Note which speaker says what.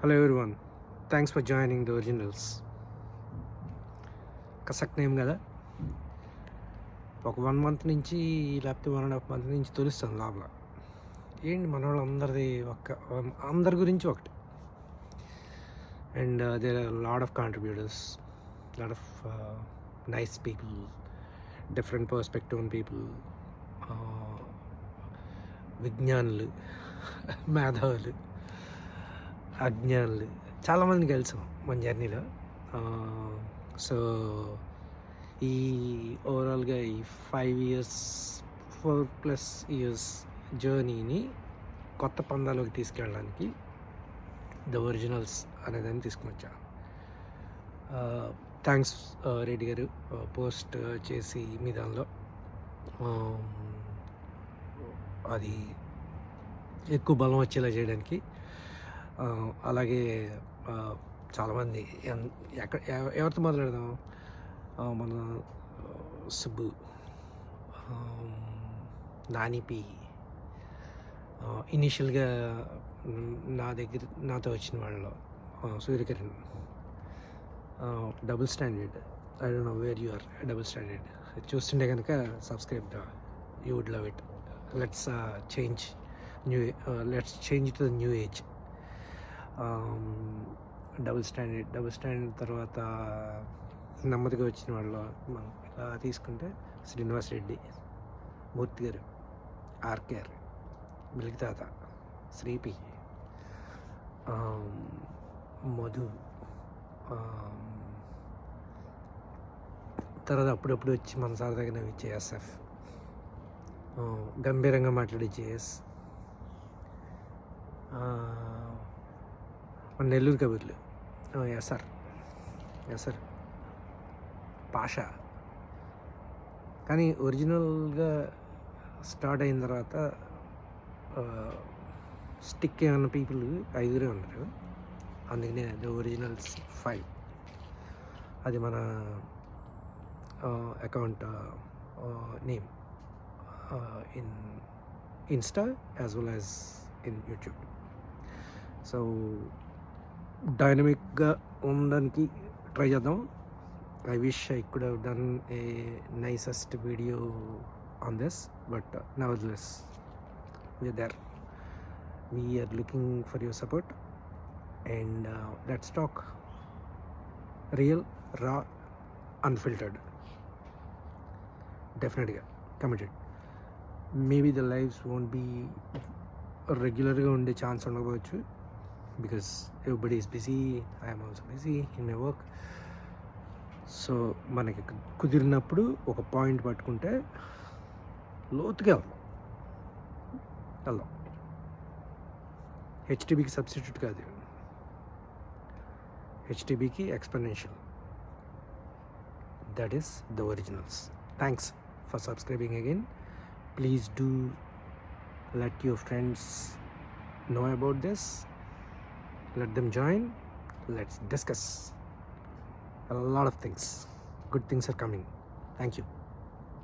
Speaker 1: Hello everyone, thanks for joining the originals. Kasak name కదా, ఒక 1 month నుంచి లేకపోతే 1.5 month నుంచి తెలుస్తుంది లోపల. ఏంటి మన వాళ్ళందరిది అందరి గురించి ఒకటి. And there are lot of contributors, lot of nice people, different perspective on people, విజ్ఞానులు, మేధావులు, అజ్ఞానులు, చాలామందిని కలిసాం మన జర్నీలో. సో ఈ ఓవరాల్గా ఈ 4+ years జర్నీని కొత్త పందాలోకి తీసుకెళ్ళడానికి ద ఒరిజినల్స్ అనేదాన్ని తీసుకుని వచ్చా. థ్యాంక్స్ రెడ్డి గారు, పోస్ట్ చేసి మీ దానిలో అది ఎక్కువ బలం వచ్చేలా చేయడానికి. అలాగే చాలామంది ఎవరితో మాట్లాడదాం, మన సుబ్బు, నానిపి, ఇనీషియల్గా నాతో వచ్చిన వాళ్ళలో Suryakiran, double standard. I don't know where you are. Double standard చూస్తుంటే కనుక subscribe, you would love it. Let's change to the new age. Double standard తర్వాత నెమ్మదిగా వచ్చిన వాళ్ళు మనం ఇలా తీసుకుంటే శ్రీనివాస్ రెడ్డి, మూర్తి గారు, ఆర్కేఆర్, మిల్క్ తాత, శ్రీపి, మధు, తర్వాత అప్పుడప్పుడు వచ్చి మన సరదాగా నవ్విచ్చే ఎస్ఎఫ్, గంభీరంగా మాట్లాడే జేఎస్, మన నెల్లూరు కబుర్లు ఎస్ఆర్, పాషా. కానీ ఒరిజినల్గా స్టార్ట్ అయిన తర్వాత స్టిక్ అన్న పీపుల్ 5 ఉన్నారు. అందుకనే ద ఒరిజినల్స్ 5. అది మన account name in Insta as well as in YouTube. So డైనమిక్గా ఉండడానికి ట్రై చేద్దాం. I wish I could have done a nicest video on this, but nevertheless we're there. We are looking for your support, and let's talk real, raw, unfiltered. Definitely committed. Maybe the lives won't be regularly on the chance on about you because everybody is busy. I am also busy in my work. So మనకి కుదిరినప్పుడు ఒక point పట్టుకుంటే లోతుగా వెళ్దాం. హెచ్టీబీకి substitute కాదు, హెచ్టీబీకి exponential. That is the originals. Thanks for subscribing again. Please do let your friends know about this. Let them join. Let's discuss a lot of things. Good things are coming. Thank you.